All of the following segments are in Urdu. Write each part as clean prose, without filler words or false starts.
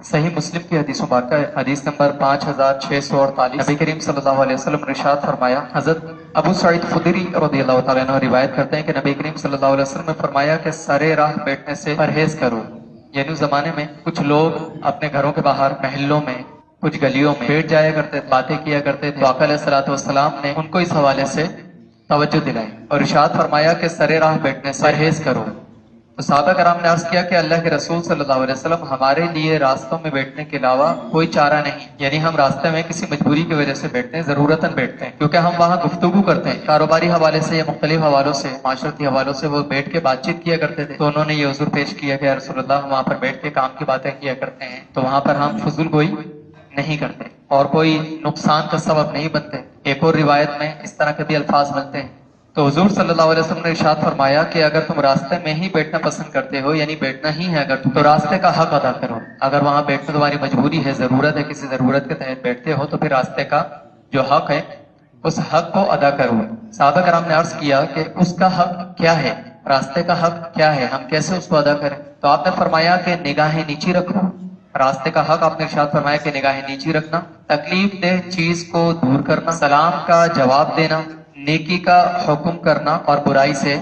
صحیح مسلم کی حدیث مبارکہ ہے، حدیث نمبر 5648۔ نبی کریم صلی اللہ علیہ وسلم نے ارشاد فرمایا، حضرت ابو سعید خدری رضی اللہ تعالیٰ عنہ روایت کرتے ہیں کہ نبی کریم صلی اللہ علیہ وسلم نے فرمایا کہ سرے راہ بیٹھنے سے پرہیز کرو۔ یعنی اس زمانے میں کچھ لوگ اپنے گھروں کے باہر، محلوں میں، کچھ گلیوں میں بیٹھ جایا کرتے، باتیں کیا کرتے تھے۔ آقا علیہ الصلوۃ والسلام نے ان کو اس حوالے سے توجہ دلائی اور ارشاد فرمایا کہ سرے راہ بیٹھنے سے پرہیز کرو۔ تو صحابہ کرام نے عرض کیا کہ اللہ کے رسول صلی اللہ علیہ وسلم، ہمارے لیے راستوں میں بیٹھنے کے علاوہ کوئی چارہ نہیں، یعنی ہم راستے میں کسی مجبوری کی وجہ سے بیٹھتے ہیں، ضرورتاً بیٹھتے ہیں، کیونکہ ہم وہاں گفتگو کرتے ہیں، کاروباری حوالے سے یا مختلف حوالوں سے، معاشرتی حوالوں سے وہ بیٹھ کے بات چیت کیا کرتے تھے۔ تو انہوں نے یہ عذر پیش کیا کہ یا رسول اللہ، ہم وہاں پر بیٹھ کے کام کی باتیں کیا کرتے ہیں، تو وہاں پر ہم فضول گوئی نہیں کرتے اور کوئی نقصان کا سبب نہیں بنتے۔ ایک اور روایت میں اس طرح کے بھی الفاظ ملتے ہیں۔ تو حضور صلی اللہ علیہ وسلم نے ارشاد فرمایا کہ اگر تم راستے میں ہی بیٹھنا پسند کرتے ہو، یعنی بیٹھنا ہی ہے اگر تم، تو راستے کا حق ادا کرو۔ اگر وہاں بیٹھنا تمہاری مجبوری ہے، ضرورت ہے، کسی ضرورت کے تحت بیٹھتے ہو، تو پھر راستے کا جو حق ہے اس حق کو ادا کرو۔ صحابہ کرام نے عرض کیا کہ اس کا حق کیا ہے، راستے کا حق کیا ہے، ہم کیسے اس کو ادا کریں؟ تو آپ نے فرمایا کہ نگاہیں نیچی رکھو۔ راستے کا حق آپ نے ارشاد فرمایا کہ نگاہیں نیچی رکھنا، تکلیف دہ چیز کو دور کرنا، سلام کا جواب دینا، نیکی کا حکم کرنا اور برائی سے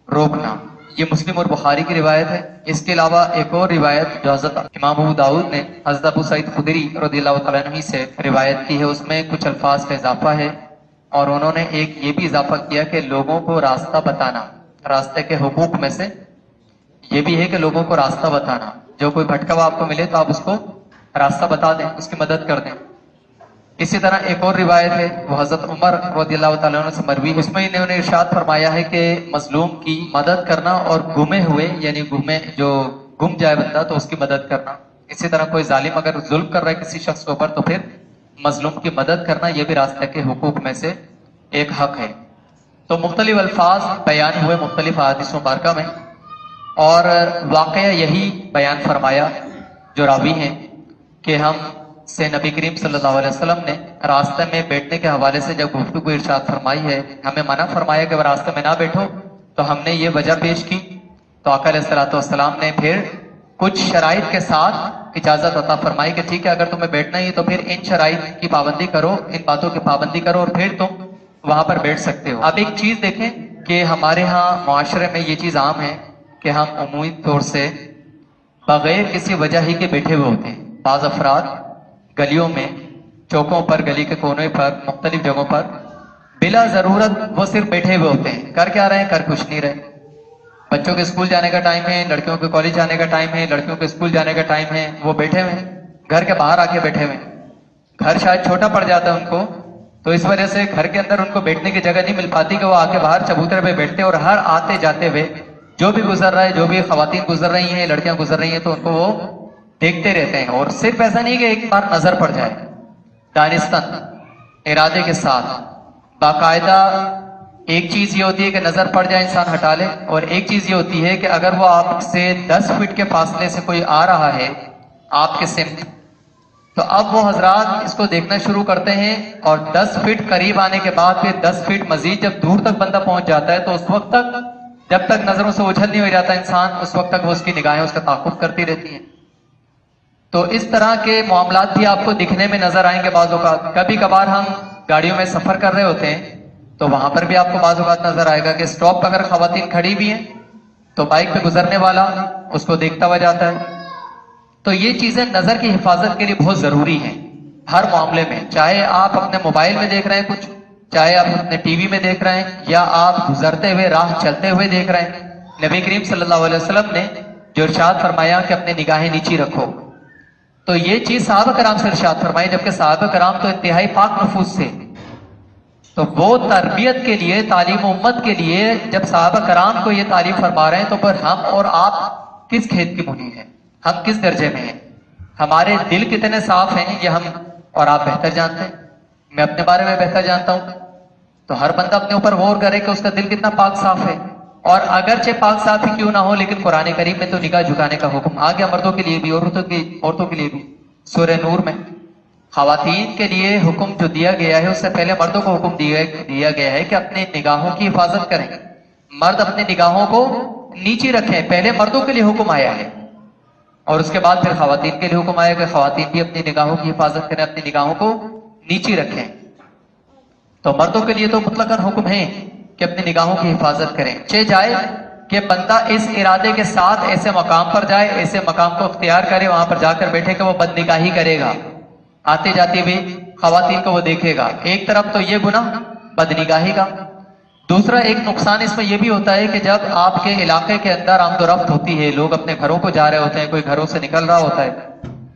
روکنا۔ یہ مسلم اور بخاری کی روایت ہے۔ اس کے علاوہ ایک اور روایت جو حضرت امام ابو داؤد نے حضرت ابو سعید خدری رضی اللہ تعالیٰ عنہ سے روایت کی ہے، اس میں کچھ الفاظ کا اضافہ ہے اور انہوں نے ایک یہ بھی اضافہ کیا کہ لوگوں کو راستہ بتانا، راستے کے حقوق میں سے یہ بھی ہے کہ لوگوں کو راستہ بتانا۔ جو کوئی بھٹکا ہوا آپ کو ملے تو آپ اس کو راستہ بتا دیں، اس کی مدد کر دیں۔ اسی طرح ایک اور روایت ہے، وہ حضرت عمر رضی اللہ تعالیٰ عنہ سے مروی، اس میں انہوں نے ارشاد فرمایا ہے کہ مظلوم کی مدد کرنا اور گمے ہوئے، یعنی جو گم جائے بندہ تو اس کی مدد کرنا۔ اسی طرح کوئی ظالم اگر ظلم کر رہا ہے کسی شخص کے اوپر تو پھر مظلوم کی مدد کرنا، یہ بھی راستے کے حقوق میں سے ایک حق ہے۔ تو مختلف الفاظ بیان ہوئے مختلف احادیث مبارکہ میں، اور واقعہ یہی بیان فرمایا جو راوی ہیں کہ ہم سے نبی کریم صلی اللہ علیہ وسلم نے راستے میں بیٹھنے کے حوالے سے جب گفتگو ارشاد فرمائی ہے، ہمیں منع فرمایا کہ وہ راستے میں نہ بیٹھو، تو ہم نے یہ وجہ پیش کی، تو آقا علیہ الصلوۃ والسلام نے پھر کچھ شرائط کے ساتھ اجازت عطا فرمائی کہ ٹھیک ہے، اگر تمہیں بیٹھنا ہی تو پھر ان شرائط کی پابندی کرو، ان باتوں کی پابندی کرو، اور پھر تم وہاں پر بیٹھ سکتے ہو۔ اب ایک چیز دیکھیں کہ ہمارے ہاں معاشرے میں یہ چیز عام ہے کہ ہم عمومی طور سے بغیر کسی وجہ ہی کے بیٹھے ہوئے ہوتے ہیں۔ بعض افراد گلیوں میں، چوکوں پر، گلی کے کونے پر، مختلف جگہوں پر بلا ضرورت وہ صرف بیٹھے ہوئے ہوتے ہیں۔ کر کیا رہے ہیں؟ کر کچھ نہیں رہے۔ بچوں کے اسکول جانے کا ٹائم ہے، لڑکیوں کے کالج جانے کا ٹائم ہے، لڑکیوں کے اسکول جانے کا ٹائم ہے، وہ بیٹھے ہوئے ہیں، گھر کے باہر آ کے بیٹھے ہوئے ہیں۔ گھر شاید چھوٹا پڑ جاتا ہے ان کو، تو اس وجہ سے گھر کے اندر ان کو بیٹھنے کی جگہ نہیں مل پاتی کہ وہ آ کے باہر چبوترے پہ بیٹھتے، اور ہر آتے جاتے ہوئے جو بھی گزر رہا ہے، جو بھی خواتین گزر رہی ہیں، لڑکیاں گزر رہی ہیں، تو ان کو وہ دیکھتے رہتے ہیں۔ اور صرف ایسا نہیں کہ ایک بار نظر پڑ جائے، دانستان ارادے کے ساتھ باقاعدہ ایک چیز یہ ہوتی ہے کہ نظر پڑ جائے انسان ہٹا لے، اور ایک چیز یہ ہوتی ہے کہ اگر وہ آپ سے 10 فٹ کے فاصلے سے کوئی آ رہا ہے آپ کے سمت، تو اب وہ حضرات اس کو دیکھنا شروع کرتے ہیں، اور 10 فٹ قریب آنے کے بعد پھر 10 فٹ مزید جب دور تک بندہ پہنچ جاتا ہے تو اس وقت تک، جب تک نظروں سے اوجھل نہیں ہو جاتا انسان، اس وقت تک وہ اس کی نگاہیں اس کا تعاقب کرتی رہتی ہیں۔ تو اس طرح کے معاملات بھی آپ کو دکھنے میں نظر آئیں گے بعض اوقات۔ کبھی کبھار ہم گاڑیوں میں سفر کر رہے ہوتے ہیں تو وہاں پر بھی آپ کو بعض اوقات نظر آئے گا کہ اسٹاپ پر اگر خواتین کھڑی بھی ہیں تو بائک پہ گزرنے والا اس کو دیکھتا ہوا جاتا ہے۔ تو یہ چیزیں نظر کی حفاظت کے لیے بہت ضروری ہیں ہر معاملے میں، چاہے آپ اپنے موبائل میں دیکھ رہے ہیں کچھ، چاہے آپ اپنے ٹی وی میں دیکھ رہے ہیں، یا آپ گزرتے ہوئے راہ چلتے ہوئے دیکھ رہے ہیں۔ نبی کریم صلی اللہ علیہ وسلم نے جو ارشاد فرمایا کہ اپنے نگاہیں نیچی رکھو، تو یہ چیز صحابہ کرام سے ارشاد فرمائی، جبکہ صحابہ کرام تو انتہائی پاک نفوس تھے، تو وہ تربیت کے لیے، تعلیم امت کے لیے جب صحابہ کرام کو یہ تعلیم فرما رہے ہیں، تو پھر ہم اور آپ کس کھیت کی منی ہیں، ہم کس درجے میں ہیں، ہمارے دل کتنے صاف ہیں یہ ہم اور آپ بہتر جانتے ہیں۔ میں اپنے بارے میں بہتر جانتا ہوں، تو ہر بندہ اپنے اوپر غور کرے کہ اس کا دل کتنا پاک صاف ہے۔ اور اگرچہ پاک صاف ہی کیوں نہ ہو، لیکن قرآن کریم میں تو نگاہ جھکانے کا حکم آ گیا، مردوں کے لیے بھی، عورتوں کے لیے بھی۔ سورہ نور میں خواتین کے لیے حکم جو دیا گیا ہے، اس سے پہلے مردوں کو حکم دیا گیا ہے کہ اپنے نگاہوں کی حفاظت کریں، مرد اپنی نگاہوں کو نیچی رکھیں، پہلے مردوں کے لیے حکم آیا ہے۔ اور اس کے بعد پھر خواتین کے لیے حکم آیا کہ خواتین بھی اپنی نگاہوں کی حفاظت کریں، اپنی نگاہوں کو نیچی رکھیں. تو مردوں کے لیے تو مطلقاً حکم ہے کہ اپنی نگاہوں کی حفاظت کریں، چہ جائے کہ بندہ اس ارادے کے ساتھ ایسے مقام پر جائے، ایسے مقام کو اختیار کرے، وہاں پر جا کر بیٹھے کہ وہ بد نگاہی کرے گا، آتے جاتے بھی خواتین کو وہ دیکھے گا. ایک طرف تو یہ گناہ بد نگاہی کا، دوسرا ایک نقصان اس میں یہ بھی ہوتا ہے کہ جب آپ کے علاقے کے اندر آمد و رفت ہوتی ہے، لوگ اپنے گھروں کو جا رہے ہوتے ہیں، کوئی گھروں سے نکل رہا ہوتا ہے،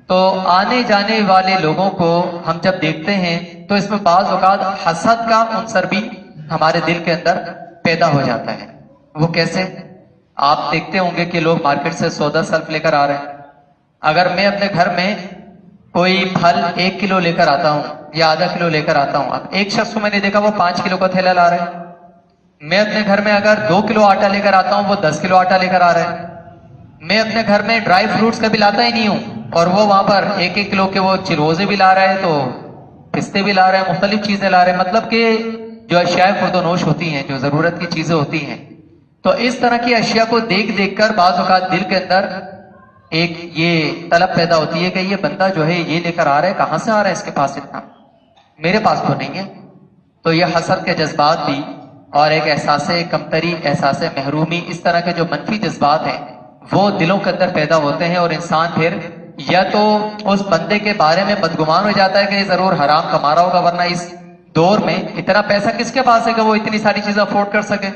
تو آنے جانے والے لوگوں کو ہم جب دیکھتے ہیں تو اس میں بعض اوقات حسد کا عنصر بھی ہمارے دل کے اندر پیدا ہو جاتا ہے. وہ کیسے؟ آپ دیکھتے ہوں گے کہ لوگ مارکیٹ سے سودا سلف لے کر آ رہے ہیں. اگر میں اپنے گھر میں کوئی پھل 1 کلو لے کر آتا ہوں یا آدھا کلو لے کر آتا ہوں، اب ایک شخص کو میں نے دیکھا وہ 5 کلو کا تھیلا لا رہا ہے. میں اپنے گھر میں اگر 2 کلو آٹا لے کر آتا ہوں، وہ 10 کلو آٹا لے کر آ رہا ہے. میں اپنے گھر میں ڈرائی فروٹس کبھی لاتا ہی نہیں ہوں، اور وہ وہاں پر 1-1 کلو کے وہ چروزے بھی لا رہا ہے، تو پستے بھی لا رہے ہیں، مختلف چیزیں لا رہے ہیں. مطلب کہ جو اشیاء خورد و نوش ہوتی ہیں، جو ضرورت کی چیزیں ہوتی ہیں، تو اس طرح کی اشیاء کو دیکھ دیکھ کر بعض اوقات دل کے اندر ایک یہ طلب پیدا ہوتی ہے کہ یہ بندہ جو ہے یہ لے کر آ رہا ہے، کہاں سے آ رہا ہے اس کے پاس اتنا، میرے پاس تو نہیں ہے. تو یہ حسد کے جذبات بھی اور ایک احساس کمتری، احساس محرومی، اس طرح کے جو منفی جذبات ہیں وہ دلوں کے اندر پیدا ہوتے ہیں، اور انسان پھر یا تو اس بندے کے بارے میں بدگمان ہو جاتا ہے کہ یہ ضرور حرام کما رہا ہوگا، ورنہ اس دور میں اتنا پیسہ کس کے پاس ہے کہ وہ اتنی ساری چیزیں افورڈ کر سکے،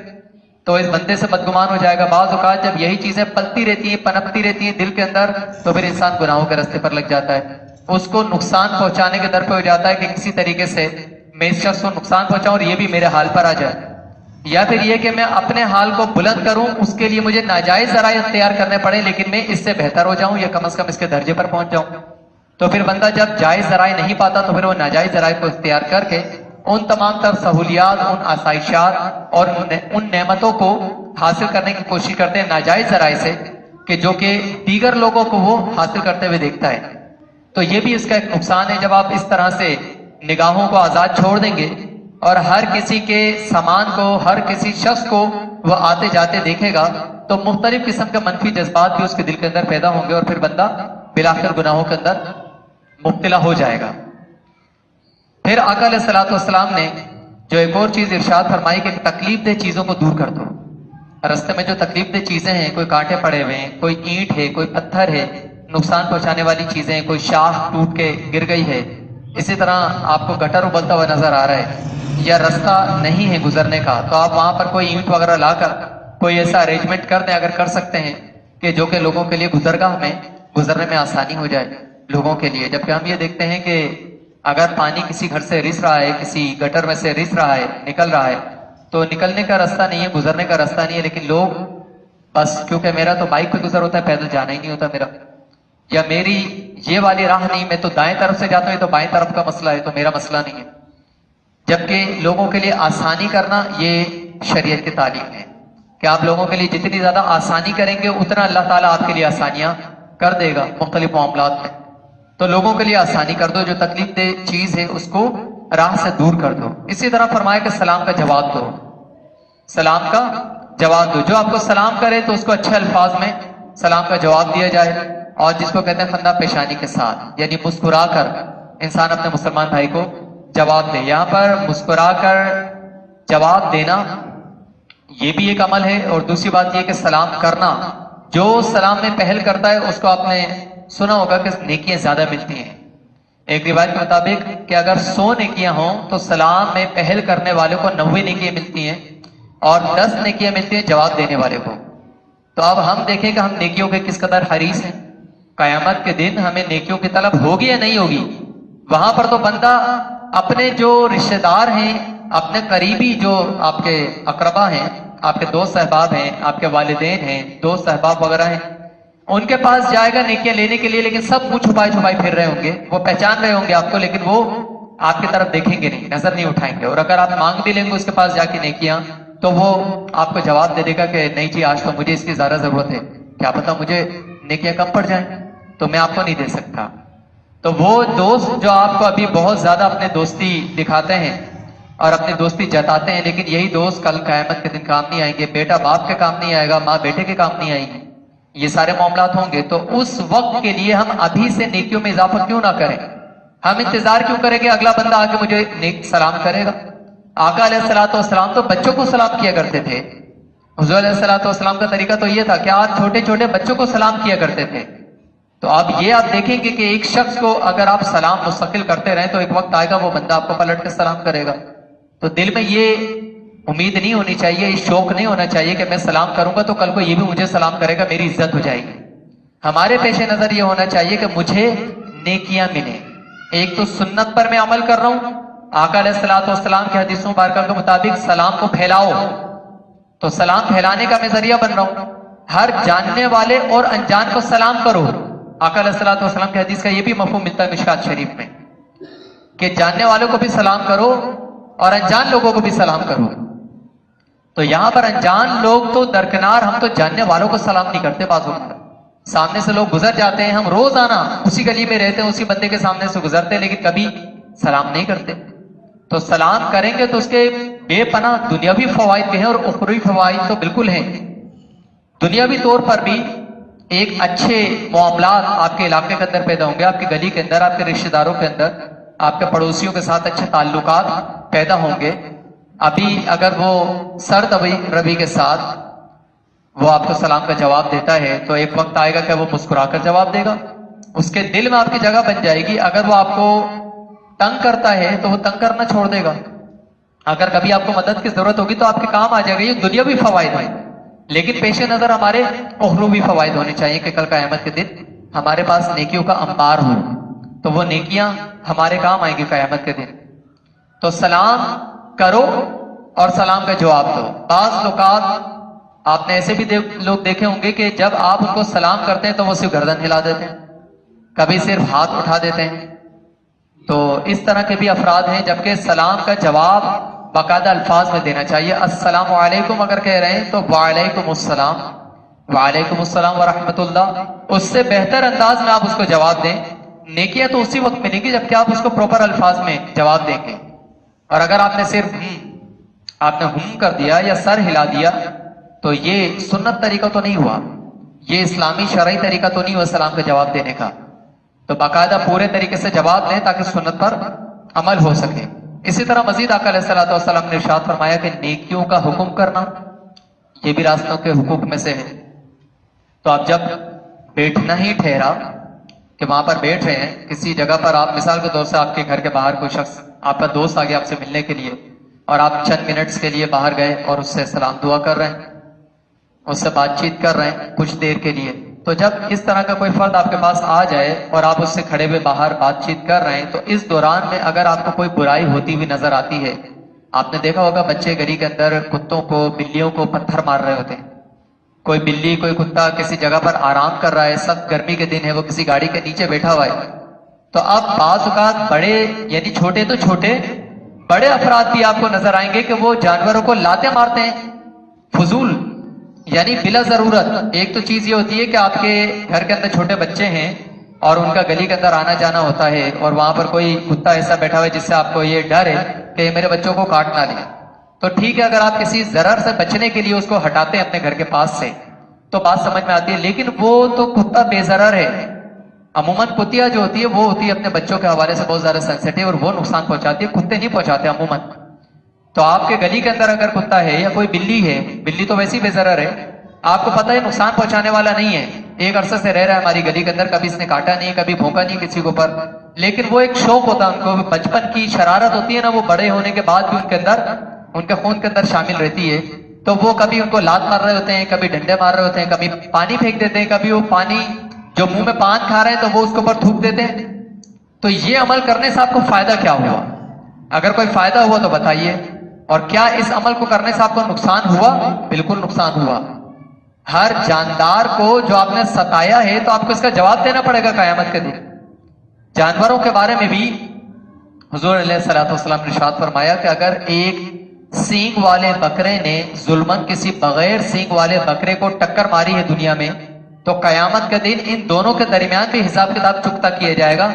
تو اس بندے سے بدگمان ہو جائے گا. بعض اوقات جب یہی چیزیں پلتی رہتی ہیں، پنپتی رہتی ہیں دل کے اندر، تو پھر انسان گناہوں کے راستے پر لگ جاتا ہے، اس کو نقصان پہنچانے کے در پہ ہو جاتا ہے کہ کسی طریقے سے میں اس شخص کو نقصان پہنچاؤں اور یہ بھی میرے حال پر آ جائے، یا پھر یہ کہ میں اپنے حال کو بلند کروں، اس کے لیے مجھے ناجائز ذرائع اختیار کرنے پڑے لیکن میں اس سے بہتر ہو جاؤں یا کم از کم اس کے درجے پر پہنچ جاؤں. تو پھر بندہ جب جائز ذرائع نہیں پاتا تو پھر وہ ناجائز ذرائع کو اختیار کر کے ان تمام تر سہولیات، ان آسائشات اور ان نعمتوں کو حاصل کرنے کی کوشش کرتے ہیں ناجائز ذرائع سے، کہ جو کہ دیگر لوگوں کو وہ حاصل کرتے ہوئے دیکھتا ہے. تو یہ بھی اس کا ایک نقصان ہے. جب آپ اس طرح سے نگاہوں کو آزاد چھوڑ دیں گے اور ہر کسی کے سامان کو، ہر کسی شخص کو وہ آتے جاتے دیکھے گا، تو مختلف قسم کے منفی جذبات بھی اس کے دل کے اندر پیدا ہوں گے اور پھر بندہ بالآخر گناہوں کے اندر مبتلا ہو جائے گا. پھر آقا علیہ الصلوۃ والسلام نے جو ایک اور چیز ارشاد فرمائی کہ تکلیف دہ چیزوں کو دور کر دو. رستے میں جو تکلیف دہ چیزیں ہیں، کوئی کانٹے پڑے ہوئے ہیں، کوئی اینٹ ہے، کوئی پتھر ہے، نقصان پہنچانے والی چیزیں، کوئی شاخ ٹوٹ کے گر گئی ہے، اسی طرح آپ کو گٹر ابلتا ہوا نظر آ رہا ہے یا رستہ نہیں ہے گزرنے کا، تو آپ وہاں پر کوئی اینٹ وغیرہ لا کر کوئی ایسا ارینجمنٹ کر دیں اگر کر سکتے ہیں کہ جو کہ لوگوں کے لیے گزرگاہ میں گزرنے میں آسانی ہو جائے لوگوں کے لیے. جبکہ ہم یہ دیکھتے ہیں کہ اگر پانی کسی گھر سے رس رہا ہے، کسی گٹر میں سے رس رہا ہے، نکل رہا ہے، تو نکلنے کا راستہ نہیں ہے، گزرنے کا راستہ نہیں ہے، لیکن لوگ بس کیونکہ میرا تو بائک پہ گزر ہوتا ہے، پیدل جانا ہی نہیں ہوتا میرا، یا میری یہ والی راہ نہیں، میں تو دائیں طرف سے جاتا ہوں، یہ تو بائیں طرف کا مسئلہ ہے، تو میرا مسئلہ نہیں ہے. جبکہ لوگوں کے لیے آسانی کرنا یہ شریعت کی تعلیم ہے کہ آپ لوگوں کے لیے جتنی زیادہ آسانی کریں گے اتنا اللہ تعالیٰ آپ کے لیے آسانیاں کر دے گا مختلف معاملات میں. تو لوگوں کے لیے آسانی کر دو، جو تکلیف دہ چیز ہے اس کو راہ سے دور کر دو. اسی طرح فرمایا کہ سلام کا جواب دو، سلام کا جواب دو. جو آپ کو سلام کرے تو اس کو اچھے الفاظ میں سلام کا جواب دیا جائے، اور جس کو کہتے ہیں خندہ پیشانی کے ساتھ، یعنی مسکرا کر انسان اپنے مسلمان بھائی کو جواب دے. یہاں پر مسکرا کر جواب دینا یہ بھی ایک عمل ہے، اور دوسری بات یہ کہ سلام کرنا، جو سلام میں پہل کرتا ہے اس کو آپ نے سنا ہوگا کہ نیکیاں زیادہ ملتی ہیں. ایک روایت کے مطابق کہ اگر 100 نیکیاں ہوں تو سلام میں پہل کرنے والے کو 90 نیکیاں ملتی ہیں اور 10 نیکیاں ملتی ہیں جواب دینے والے کو. تو اب ہم دیکھیں کہ ہم نیکیوں کے کس قدر حریص ہیں. قیامت کے دن ہمیں نیکیوں کی طلب ہوگی یا نہیں ہوگی؟ وہاں پر تو بندہ اپنے جو رشتہ دار ہیں، اپنے قریبی جو آپ کے اقربا ہیں، آپ کے دوست احباب ہیں، آپ کے والدین ہیں، دوست احباب وغیرہ ہیں، ان کے پاس جائے گا نیکیاں لینے کے لیے، لیکن سب منہ چھپائے چھپائے پھر رہے ہوں گے. وہ پہچان رہے ہوں گے آپ کو، لیکن وہ آپ کی طرف دیکھیں گے نہیں، نظر نہیں اٹھائیں گے. اور اگر آپ مانگ بھی لیں گے اس کے پاس جا کے نیکیاں، تو وہ آپ کو جواب دے دے گا کہ نہیں جی آج تو مجھے اس کی زیادہ ضرورت ہے، کیا پتا مجھے نیکیاں کم پڑ جائیں تو میں آپ کو نہیں دے سکتا. تو وہ دوست جو آپ کو ابھی بہت زیادہ اپنے دوستی دکھاتے ہیں اور اپنی دوستی جتاتے ہیں، لیکن یہی دوست کل قیامت کے دن کام نہیں آئیں گے. بیٹا باپ کے کام نہیں آئے گا، ماں بیٹے کے کام نہیں آئیں گی. یہ سارے معاملات ہوں گے، تو اس وقت کے لیے ہم ابھی سے نیکیوں میں اضافہ کیوں نہ کریں؟ ہم انتظار کیوں کریں کہ اگلا بندہ آ کے مجھے نیک سلام کرے گا؟ آقا علیہ الصلوۃ والسلام تو بچوں کو سلام کیا کرتے تھے. حضور علیہ الصلوۃ والسلام کا طریقہ تو یہ تھا کہ آپ چھوٹے چھوٹے بچوں کو سلام کیا کرتے تھے. تو اب یہ آپ دیکھیں گے کہ ایک شخص کو اگر آپ سلام مستقل کرتے رہیں تو ایک وقت آئے گا وہ بندہ آپ کو پلٹ کے سلام کرے گا. تو دل میں یہ امید نہیں ہونی چاہیے، یہ شوق نہیں ہونا چاہیے کہ میں سلام کروں گا تو کل کو یہ بھی مجھے سلام کرے گا، میری عزت ہو جائے گی. ہمارے پیش نظر یہ ہونا چاہیے کہ مجھے نیکیاں ملیں. ایک تو سنت پر میں عمل کر رہا ہوں، آقا علیہ الصلوۃ والسلام کی حدیثوں مبارکہ کے مطابق سلام کو پھیلاؤ، تو سلام پھیلانے کا میں ذریعہ بن رہا ہوں. ہر جاننے والے اور انجان کو سلام کرو. آقا علیہ الصلوۃ والسلام کی حدیث کا یہ بھی مفہوم ملتا ہے مشکات شریف میں کہ جاننے والوں کو بھی سلام کرو اور انجان لوگوں کو بھی سلام کرو. تو یہاں پر انجان لوگ تو درکنار، ہم تو جاننے والوں کو سلام نہیں کرتے. بعض وقت سامنے سے لوگ گزر جاتے ہیں، ہم روزانہ اسی گلی میں رہتے ہیں، اسی بندے کے سامنے سے گزرتے ہیں، لیکن کبھی سلام نہیں کرتے. تو سلام کریں گے تو اس کے بے پناہ دنیاوی فوائد بھی ہیں اور اخروی فوائد تو بالکل ہیں. دنیاوی طور پر بھی ایک اچھے معاملات آپ کے علاقے کے اندر پیدا ہوں گے، آپ کی گلی کے اندر، آپ کے رشتہ داروں کے اندر، آپ کے پڑوسیوں کے ساتھ اچھے تعلقات پیدا ہوں گے. ابھی اگر وہ سرد روی کے ساتھ وہ آپ کو سلام کا جواب دیتا ہے تو ایک وقت آئے گا کہ وہ مسکرا کر جواب دے گا. اس کے دل میں آپ کی جگہ بن جائے گی. اگر وہ آپ کو تنگ کرتا ہے تو وہ تنگ کرنا چھوڑ دے گا. اگر کبھی آپ کو مدد کی ضرورت ہوگی تو آپ کے کام آ جائے گا. یہ دنیاوی فوائد ہیں، لیکن پیش نظر ہمارے اخروی فوائد ہونے چاہیے کہ کل قیامت کے دن ہمارے پاس نیکیوں کا انبار ہو، تو وہ نیکیاں ہمارے کام آئیں گی قیامت کے دن. تو سلام کرو اور سلام کا جواب دو. بعض اوقات آپ نے ایسے بھی لوگ دیکھے ہوں گے کہ جب آپ ان کو سلام کرتے ہیں تو وہ صرف گردن ہلا دیتے ہیں، کبھی صرف ہاتھ اٹھا دیتے ہیں. تو اس طرح کے بھی افراد ہیں، جبکہ سلام کا جواب باقاعدہ الفاظ میں دینا چاہیے. السلام علیکم اگر کہہ رہے ہیں تو وعلیکم السلام، وعلیکم السلام ورحمۃ اللہ. اس سے بہتر انداز میں آپ اس کو جواب دیں. نیکیاں تو اسی وقت ملیں گی جبکہ آپ اس کو پراپر الفاظ میں جواب دیں گے. اور اگر آپ نے صرف آپ نے ہم کر دیا یا سر ہلا دیا تو یہ سنت طریقہ تو نہیں ہوا، یہ اسلامی شرعی طریقہ تو نہیں ہوا سلام کا جواب دینے کا. تو باقاعدہ پورے طریقے سے جواب دیں تاکہ سنت پر عمل ہو سکے. اسی طرح مزید آقا علیہ الصلوۃ والسلام نے ارشاد فرمایا کہ نیکیوں کا حکم کرنا یہ بھی راستوں کے حقوق میں سے ہے. تو آپ جب بیٹھنا ہی ٹھہرا کہ وہاں پر بیٹھ رہے ہیں کسی جگہ پر، آپ مثال کے طور سے آپ کے گھر کے باہر کوئی شخص آپ کا دوست آ گیا آپ سے ملنے کے لیے اور آپ چند منٹس کے لیے باہر گئے اور اس سے سلام دعا کر رہے ہیں، اس سے بات چیت کر رہے ہیں کچھ دیر کے لیے. تو جب اس طرح کا کوئی فرد آپ کے پاس آ جائے اور آپ اس سے کھڑے ہوئے باہر بات چیت کر رہے ہیں تو اس دوران میں اگر آپ کو کوئی برائی ہوتی ہوئی نظر آتی ہے، آپ نے دیکھا ہوگا بچے گلی کے اندر کتوں کو بلیوں کو پتھر مار رہے ہوتے ہیں. کوئی بلی کوئی کتا کسی جگہ پر آرام کر رہا ہے، سخت گرمی کے دن ہے، وہ کسی گاڑی کے نیچے بیٹھا ہوا ہے. تو اب بعض اوقات بڑے یعنی چھوٹے تو چھوٹے بڑے افراد بھی آپ کو نظر آئیں گے کہ وہ جانوروں کو لاتے مارتے ہیں فضول، یعنی بلا ضرورت. ایک تو چیز یہ ہوتی ہے کہ آپ کے گھر کے اندر چھوٹے بچے ہیں اور ان کا گلی کے اندر آنا جانا ہوتا ہے اور وہاں پر کوئی کتا ایسا بیٹھا ہوا ہے جس سے آپ کو یہ ڈر ہے کہ یہ میرے بچوں کو کاٹ نہ لے. تو ٹھیک ہے اگر آپ کسی ضرر سے بچنے کے لیے اس کو ہٹاتے ہیں اپنے گھر کے پاس سے تو بات سمجھ میں آتی ہے، لیکن وہ تو کتا بے ضرر ہے. عموماً کتیا جو ہوتی ہے وہ ہوتی ہے اپنے بچوں کے حوالے سے بہت زیادہ سینسیٹیو اور وہ نقصان پہنچاتی ہے، کتے نہیں پہنچاتے عموماً. تو آپ کے گلی کے اندر اگر کتا ہے یا کوئی بلی ہے، بلی تو ویسی بے ضرر ہے، آپ کو پتہ ہے نقصان پہنچانے والا نہیں ہے، ایک عرصے سے رہ رہا ہے ہماری گلی کے اندر، کبھی اس نے کاٹا نہیں، کبھی بھونکا نہیں کسی کے اوپر، لیکن وہ ایک شوق ہوتا ہے ان کو، بچپن کی شرارت ہوتی ہے نا، وہ بڑے ہونے کے بعد بھی ان کے اندر ان کے خون کے اندر شامل رہتی ہے. تو وہ کبھی ان کو لات مار رہے ہوتے ہیں، کبھی ڈنڈے مار رہے ہوتے ہیں، کبھی پانی پھینک دیتے ہیں، کبھی وہ پانی جو منہ میں پان کھا رہے ہیں تو وہ اس کے اوپر تھوک دیتے ہیں. تو یہ عمل کرنے سے آپ کو فائدہ کیا ہوا؟ اگر کوئی فائدہ ہوا تو بتائیے. اور کیا اس عمل کو کرنے سے آپ کو نقصان ہوا؟ بالکل نقصان ہوا. ہر جاندار کو جو آپ نے ستایا ہے تو آپ کو اس کا جواب دینا پڑے گا قیامت کے دن. جانوروں کے بارے میں بھی حضور علیہ الصلوۃ والسلام نے ارشاد فرمایا کہ اگر ایک سینگ والے بکرے نے ظلمن کسی بغیر سینگ والے بکرے کو ٹکر ماری ہے دنیا میں تو قیامت کے دن ان دونوں کے درمیان بھی حساب کتاب چکتا کیا جائے گا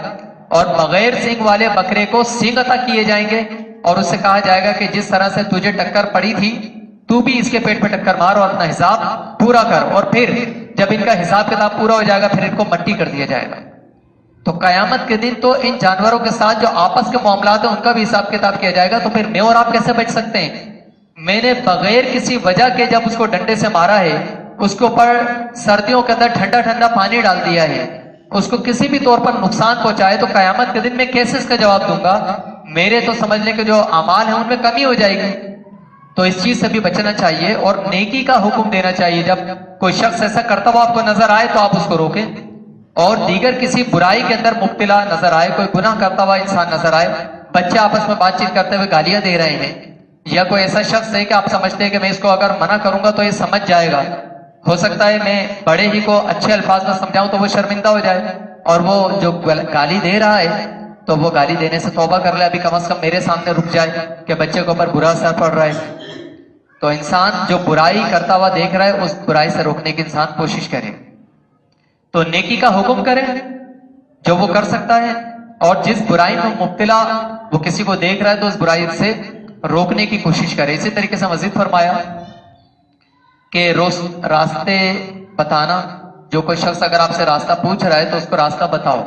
اور بغیر سینگ والے بکرے کو سینگ عطا کیے جائیں گے اور اس سے کہا جائے گا کہ جس طرح سے تجھے ٹکر پڑی تھی تو بھی اس کے پیٹ پہ ٹکر مار اور اپنا حساب پورا کر، اور پھر جب ان کا حساب کتاب پورا ہو جائے گا پھر ان کو مٹی کر دیا جائے گا۔ تو قیامت کے دن تو ان جانوروں کے ساتھ جو آپس کے معاملات ہیں ان کا بھی حساب کتاب کیا جائے گا، تو پھر میں اور آپ کیسے بچ سکتے ہیں؟ میں نے بغیر کسی وجہ کے جب اس کو ڈنڈے سے مارا ہے، اس کے اوپر سردیوں کے اندر ٹھنڈا ٹھنڈا پانی ڈال دیا ہے، اس کو کسی بھی طور پر نقصان پہنچائے، تو قیامت کے دن میں کیسے اس کا جواب دوں گا؟ میرے تو سمجھنے کے جو اعمال ہیں ان میں کمی ہو جائے گی۔ تو اس چیز سے بھی بچنا چاہیے اور نیکی کا حکم دینا چاہیے۔ جب کوئی شخص ایسا کرتا ہوا آپ کو نظر آئے تو آپ اس کو روکیں، اور دیگر کسی برائی کے اندر مبتلا نظر آئے، کوئی گناہ کرتا ہوا انسان نظر آئے، بچے آپس میں بات چیت کرتے ہوئے گالیاں دے رہے ہیں، یا کوئی ایسا شخص ہے کہ آپ سمجھتے ہیں کہ میں اس کو اگر منع کروں گا تو یہ سمجھ جائے گا، ہو سکتا ہے میں بڑے ہی کو اچھے الفاظ میں سمجھاؤں تو وہ شرمندہ ہو جائے، اور وہ جو گالی دے رہا ہے تو وہ گالی دینے سے توبہ کر لے، ابھی کم از کم میرے سامنے رک جائے کہ بچے کے اوپر برا اثر پڑ رہا ہے۔ تو انسان جو برائی کرتا ہوا دیکھ رہا ہے اس برائی سے روکنے کی انسان کوشش کرے، تو نیکی کا حکم کرے جو وہ کر سکتا ہے، اور جس برائی میں مبتلا وہ کسی کو دیکھ رہا ہے تو اس برائی سے روکنے کی کوشش کرے۔ اسی طریقے سے مزید فرمایا کہ راستے بتانا، جو کوئی شخص اگر آپ سے راستہ پوچھ رہا ہے تو اس کو راستہ بتاؤ،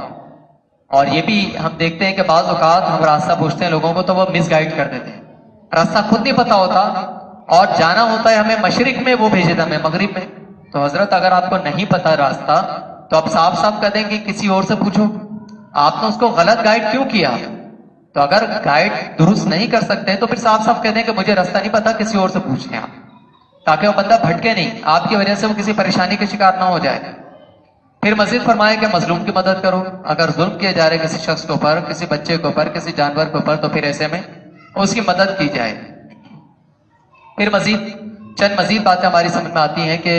اور یہ بھی ہم دیکھتے ہیں کہ بعض اوقات ہم راستہ پوچھتے ہیں لوگوں کو تو وہ مس گائیڈ کر دیتے ہیں، راستہ خود نہیں پتا ہوتا اور جانا ہوتا ہے ہمیں مشرق میں، وہ بھیجے ہمیں مغرب میں۔ تو حضرت اگر آپ کو نہیں پتا راستہ تو آپ صاف صاف کہہ دیں کہ کسی اور سے پوچھو، آپ نے اس کو غلط گائیڈ کیوں کیا؟ تو اگر گائیڈ درست نہیں کر سکتے تو پھر صاف صاف کہہ دیں کہ مجھے راستہ نہیں پتا، کسی اور سے پوچھ لیں آپ، تاکہ وہ بندہ بھٹکے نہیں، آپ کی وجہ سے وہ کسی پریشانی کے شکار نہ ہو جائے۔ پھر مزید فرمایا کہ مظلوم کی مدد کرو، اگر ظلم کیا جا رہا ہے کسی شخص کے اوپر، کسی بچے کے اوپر، کسی جانور کے اوپر، تو پھر ایسے میں اس کی مدد کی جائے۔ پھر چند مزید باتیں ہماری سمجھ میں آتی ہیں کہ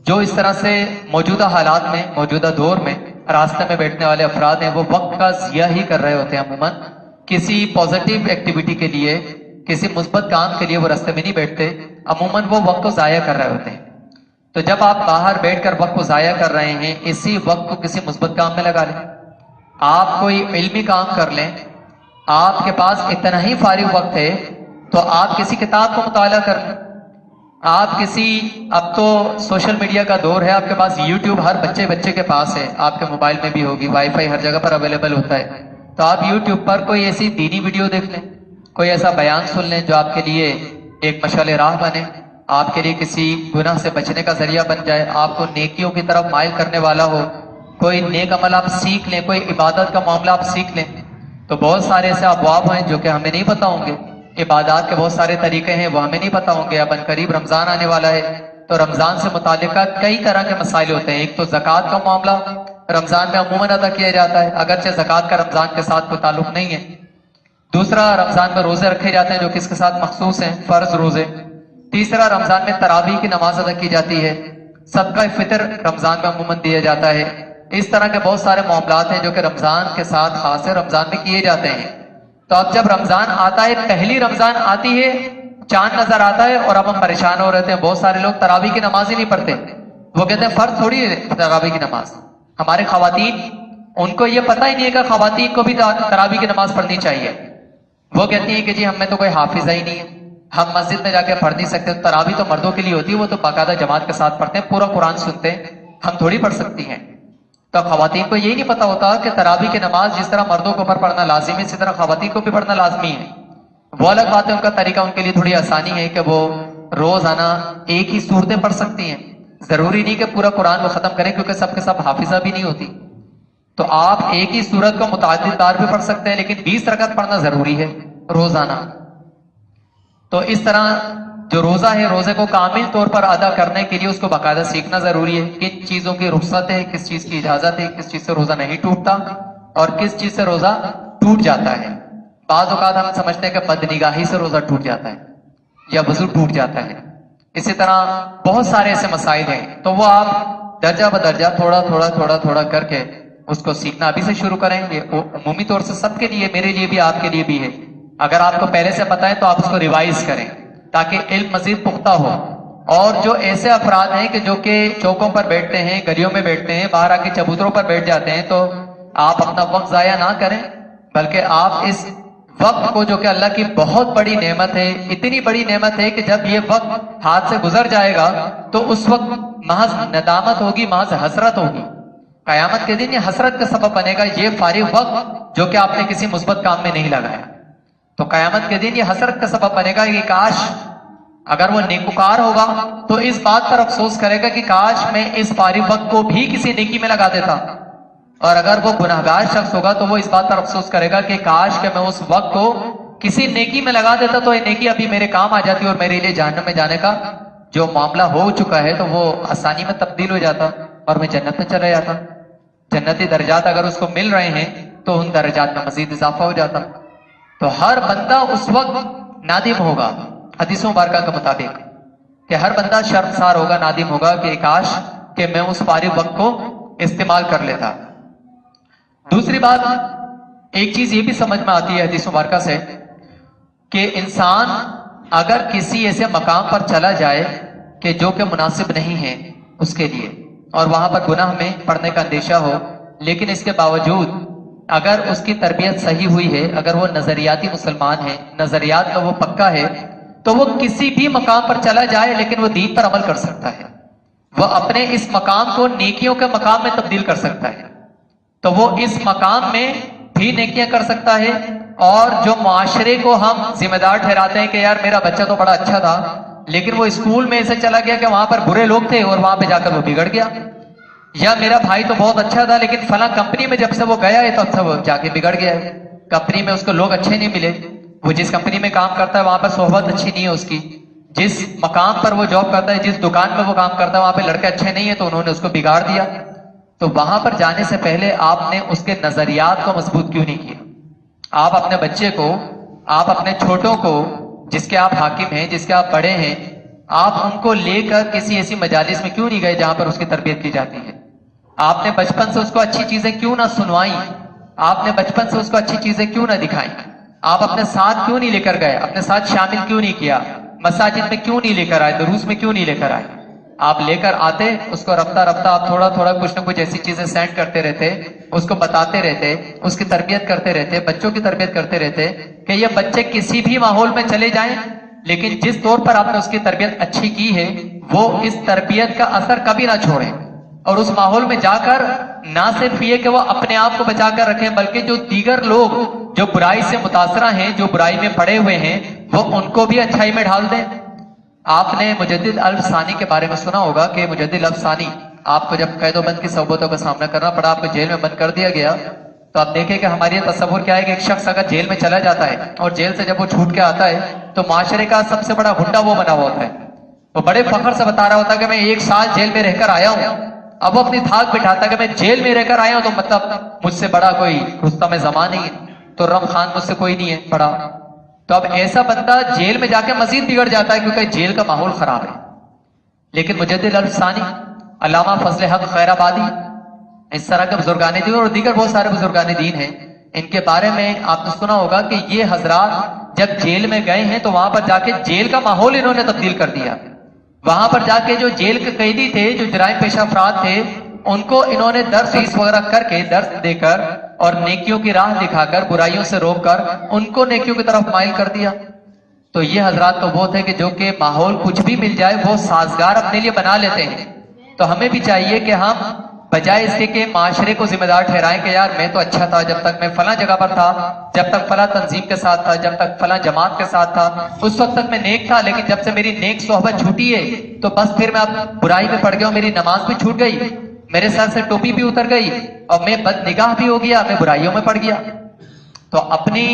جو اس طرح سے موجودہ حالات میں، موجودہ دور میں راستے میں بیٹھنے والے افراد ہیں وہ وقت کا ضیاع ہی کر رہے ہوتے ہیں، عموماً کسی پازیٹیو ایکٹیویٹی کے لیے، کسی مثبت کام کے لیے وہ راستے میں نہیں بیٹھتے، عموماً وہ وقت کو ضائع کر رہے ہوتے ہیں۔ تو جب آپ باہر بیٹھ کر وقت کو ضائع کر رہے ہیں، اسی وقت کو کسی مثبت کام میں لگا لیں، آپ کوئی علمی کام کر لیں، آپ کے پاس اتنا ہی فارغ وقت ہے تو آپ کسی کتاب کو مطالعہ کر لیں، آپ کسی، اب تو سوشل میڈیا کا دور ہے، آپ کے پاس یوٹیوب ہر بچے کے پاس ہے، آپ کے موبائل میں بھی ہوگی، وائی فائی ہر جگہ پر اویلیبل ہوتا ہے، تو آپ یوٹیوب پر کوئی ایسی دینی ویڈیو دیکھ لیں، کوئی ایسا بیان سن لیں جو آپ کے لیے ایک مشعل راہ بنے، آپ کے لیے کسی گناہ سے بچنے کا ذریعہ بن جائے، آپ کو نیکیوں کی طرف مائل کرنے والا ہو، کوئی نیک عمل آپ سیکھ لیں، کوئی عبادت کا معاملہ آپ سیکھ لیں۔ تو بہت سارے ایسے ابواب ہیں جو کہ ہمیں نہیں پتا ہوں گے، عبادات کے بہت سارے طریقے ہیں وہ ہمیں نہیں پتا ہوں گے، اب قریب رمضان آنے والا ہے تو رمضان سے متعلقہ کئی طرح کے مسائل ہوتے ہیں۔ ایک تو زکوٰۃ کا معاملہ رمضان میں عموماً ادا کیا جاتا ہے، اگرچہ زکوٰۃ کا رمضان کے ساتھ کوئی تعلق نہیں ہے۔ دوسرا، رمضان میں روزے رکھے جاتے ہیں جو کس کے ساتھ مخصوص ہیں، فرض روزے۔ تیسرا، رمضان میں تراویح کی نماز ادا کی جاتی ہے۔ صدقہ فطر رمضان میں عموماً دیا جاتا ہے۔ اس طرح کے بہت سارے معاملات ہیں جو کہ رمضان کے ساتھ خاص ہے، رمضان میں کیے جاتے ہیں۔ تو اب جب رمضان آتا ہے، پہلی رمضان آتی ہے، چاند نظر آتا ہے اور اب ہم پریشان ہو رہے ہیں، بہت سارے لوگ تراویح کی نماز ہی نہیں پڑھتے، وہ کہتے ہیں فرض تھوڑی ہے تراویح کی نماز۔ ہمارے خواتین، ان کو یہ پتہ ہی نہیں ہے کہ خواتین کو بھی تراویح کی نماز پڑھنی چاہیے، وہ کہتی ہیں کہ جی ہم میں تو کوئی حافظہ ہی نہیں ہے، ہم مسجد میں جا کے پڑھ نہیں سکتے، تراویح تو مردوں کے لیے ہوتی ہے، وہ تو باقاعدہ جماعت کے ساتھ پڑھتے ہیں، پورا قرآن سنتے ہیں، ہم تھوڑی پڑھ سکتی ہیں۔ تو خواتین کو یہی نہیں پتا ہوتا کہ تراویح کی نماز جس طرح مردوں کو اوپر پڑھنا لازمی ہے، اسی طرح خواتین کو بھی پڑھنا لازمی ہے۔ وہ الگ بات ہے، ان کا طریقہ ان کے لیے تھوڑی آسانی ہے کہ وہ روزانہ ایک ہی صورتیں پڑھ سکتی ہیں، ضروری نہیں کہ پورا قرآن وہ ختم کریں کیونکہ سب کے سب حافظہ بھی نہیں ہوتی، تو آپ ایک ہی صورت کو متعدد بار بھی پڑھ سکتے ہیں، لیکن 20 رکعت پڑھنا ضروری ہے روزانہ۔ تو اس طرح جو روزہ ہے، روزے کو کامل طور پر ادا کرنے کے لیے اس کو باقاعدہ سیکھنا ضروری ہے، کن چیزوں کی رخصت ہے، کس چیز کی اجازت ہے، کس چیز سے روزہ نہیں ٹوٹتا اور کس چیز سے روزہ ٹوٹ جاتا ہے۔ بعض اوقات ہم سمجھتے ہیں کہ بدنگاہی سے روزہ ٹوٹ جاتا ہے یا وضو ٹوٹ جاتا ہے، اسی طرح بہت سارے ایسے مسائل ہیں، تو وہ آپ درجہ بدرجہ تھوڑا کر کے اس کو سیکھنا ابھی سے شروع کریں۔ یہ عمومی طور سے سب کے لیے، میرے لیے بھی، آپ کے لیے بھی ہے۔ اگر آپ کو پہلے سے پتہ ہے تو آپ اس کو ریوائز کریں تاکہ علم مزید پختہ ہو۔ اور جو ایسے افراد ہیں کہ جو کہ چوکوں پر بیٹھتے ہیں، گلیوں میں بیٹھتے ہیں، باہر آ کے چبوتروں پر بیٹھ جاتے ہیں، تو آپ اپنا وقت ضائع نہ کریں، بلکہ آپ اس وقت کو جو کہ اللہ کی بہت بڑی نعمت ہے، اتنی بڑی نعمت ہے کہ جب یہ وقت ہاتھ سے گزر جائے گا تو اس وقت محض ندامت ہوگی، محض حسرت ہوگی. قیامت کے دن یہ حسرت کا سبب بنے گا، یہ فارغ وقت جو کہ آپ نے کسی مثبت کام میں نہیں لگایا. تو قیامت کے دن یہ حسرت کا سبب بنے گا کہ کاش اگر وہ نیکوکار ہوگا تو اس بات پر افسوس کرے گا کہ کاش میں اس فارغ وقت کو بھی کسی نیکی میں لگا دیتا. اور اگر وہ گناہگار شخص ہوگا تو وہ اس بات پر افسوس کرے گا کہ کاش کہ میں اس وقت کو کسی نیکی میں لگا دیتا تو یہ نیکی ابھی میرے کام آ جاتی اور میرے لیے جہنم میں جانے کا جو معاملہ ہو چکا ہے تو وہ آسانی میں تبدیل ہو جاتا اور میں جنت میں چلا جاتا. جنتی درجات اگر اس کو مل رہے ہیں تو ان درجات میں مزید اضافہ ہو جاتا. تو ہر بندہ اس وقت نادم ہوگا حدیث مبارکہ کے مطابق کہ ہر بندہ شرمسار ہوگا، نادم ہوگا کہ کاش کہ میں اس فارغ وقت کو استعمال کر لیتا. دوسری بات، ایک چیز یہ بھی سمجھ میں آتی ہے حدیث مبارکہ سے کہ انسان اگر کسی ایسے مقام پر چلا جائے کہ جو کہ مناسب نہیں ہے اس کے لیے اور وہاں پر گناہ میں پڑنے کا اندیشہ ہو، لیکن اس کے باوجود اگر اس کی تربیت صحیح ہوئی ہے، اگر وہ نظریاتی مسلمان ہے، نظریات کا وہ پکا ہے، تو وہ کسی بھی مقام پر چلا جائے لیکن وہ دین پر عمل کر سکتا ہے. وہ اپنے اس مقام کو نیکیوں کے مقام میں تبدیل کر سکتا ہے. تو وہ اس مقام میں بھی نیکیاں کر سکتا ہے. اور جو معاشرے کو ہم ذمہ دار ٹھہراتے ہیں کہ یار میرا بچہ تو بڑا اچھا تھا لیکن وہ اسکول میں ایسے چلا گیا کہ وہاں پر برے لوگ تھے اور وہاں پہ جا کر وہ بگڑ گیا، یا میرا بھائی تو بہت اچھا تھا لیکن فلاں کمپنی میں جب سے وہ گیا ہے تو اب سے وہ جا کے بگڑ گیا ہے. کمپنی میں اس کو لوگ اچھے نہیں ملے، وہ جس کمپنی میں کام کرتا ہے وہاں پر صحبت اچھی نہیں ہے اس کی، جس مقام پر وہ جاب کرتا ہے، جس دکان میں وہ کام کرتا ہے وہاں پہ لڑکے اچھے نہیں ہیں تو انہوں نے اس کو بگاڑ دیا. تو وہاں پر جانے سے پہلے آپ نے اس کے نظریات کو مضبوط کیوں نہیں کیا؟ آپ اپنے بچے کو، آپ اپنے چھوٹوں کو جس کے آپ حاکم ہیں، جس کے آپ بڑے ہیں، آپ ان کو لے کر کسی ایسی مجالس میں کیوں نہیں گئے جہاں پر اس کی تربیت کی جاتی ہے؟ آپ نے بچپن سے اس کو اچھی چیزیں کیوں نہ سنوائیں؟ آپ نے بچپن سے اس کو اچھی چیزیں کیوں نہ دکھائیں؟ آپ اپنے ساتھ کیوں نہیں لے کر گئے؟ اپنے ساتھ شامل کیوں نہیں کیا؟ مساجد میں کیوں نہیں لے کر آئے؟ دروس میں کیوں نہیں لے کر آئے؟ آپ لے کر آتے، اس کو رفتہ رفتہ آپ تھوڑا تھوڑا کچھ نہ کچھ ایسی چیزیں سینڈ کرتے رہتے، اس کو بتاتے رہتے، اس کی تربیت کرتے رہتے، بچوں کی تربیت کرتے رہتے کہ یہ بچے کسی بھی ماحول میں چلے جائیں لیکن جس طور پر آپ نے اس کی تربیت اچھی کی ہے وہ اس تربیت کا اثر کبھی نہ چھوڑیں، اور اس ماحول میں جا کر نہ صرف یہ کہ وہ اپنے آپ کو بچا کر رکھیں بلکہ جو دیگر لوگ جو برائی سے متاثرہ ہیں، جو برائی میں پڑے ہوئے ہیں، وہ ان کو بھی اچھائی میں ڈھال دیں. آپ نے مجدد الف ثانی کے بارے میں سنا ہوگا کہ مجدد الف ثانی آپ کو جب قید و بند کی صحبتوں کا سامنا کرنا پڑا، آپ کو جیل میں بند کر دیا گیا، تو آپ دیکھیں کہ ہماری یہ تصور کیا ہے کہ ایک شخص اگر جیل میں چلا جاتا ہے اور جیل سے جب وہ چھوٹ کے آتا ہے تو معاشرے کا سب سے بڑا گنڈا وہ بنا ہوا ہوتا ہے. وہ بڑے فخر سے بتا رہا ہوتا ہے کہ میں 1 سال جیل میں رہ کر آیا ہوں. اب وہ اپنی دھاک بٹھاتا کہ میں جیل میں رہ کر آیا ہوں تو مطلب مجھ سے بڑا کوئی رستم زمان نہیں ہے، تو رم خان مجھ سے کوئی نہیں ہے بڑا. تو اب ایسا بندہ جیل میں جا کے مزید بگڑ جاتا ہے کیونکہ جیل کا ماحول خراب ہے. لیکن مجدد الف ثانی، علامہ فضل حق خیر آبادی، اس طرح کے بزرگان دین اور دیگر بہت سارے بزرگان دین ہیں، ان کے بارے میں آپ نے سنا ہوگا کہ یہ حضرات جب جیل میں گئے ہیں تو وہاں پر جا کے جیل کا ماحول انہوں نے تبدیل کر دیا. وہاں پر جا کے جو جیل کے قیدی تھے، جو جرائم پیشہ افراد تھے، ان کو انہوں نے درس وغیرہ کر کے، درس دے کر اور نیکیوں کی راہ دکھا کر، برائیوں سے روک کر ان کو نیکیوں کی طرف مائل کر دیا. تو یہ حضرات تو وہ تھے کہ جو کہ ماحول کچھ بھی مل جائے وہ سازگار اپنے لیے بنا لیتے ہیں. تو ہمیں بھی چاہیے کہ ہم بجائے اس کے کہ معاشرے کو ذمہ دار ٹھہرائیں کہ یار میں تو اچھا تھا جب تک میں فلاں جگہ پر تھا، جب تک فلاں تنظیم کے ساتھ تھا، جب تک فلاں جماعت کے ساتھ تھا، اس وقت تک میں نیک تھا، لیکن جب سے میری نیک صحبت چھوٹی ہے تو بس پھر میں اب برائی میں پڑ گیا ہوں، میری نماز بھی چھوٹ گئی، میرے سر سے ٹوپی بھی اتر گئی اور میں بد نگاہ بھی ہو گیا، میں برائیوں میں پڑ گیا. تو اپنی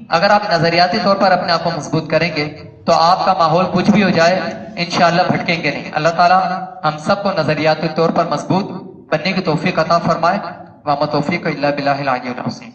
اگر آپ نظریاتی طور پر اپنے آپ کو مضبوط کریں گے تو آپ کا ماحول کچھ بھی ہو جائے انشاءاللہ بھٹکیں گے نہیں. اللہ تعالیٰ ہم سب کو نظریاتی طور پر مضبوط بننے کی توفیق عطا فرمائے. وما توفیق الا باللہ العلی العظیم.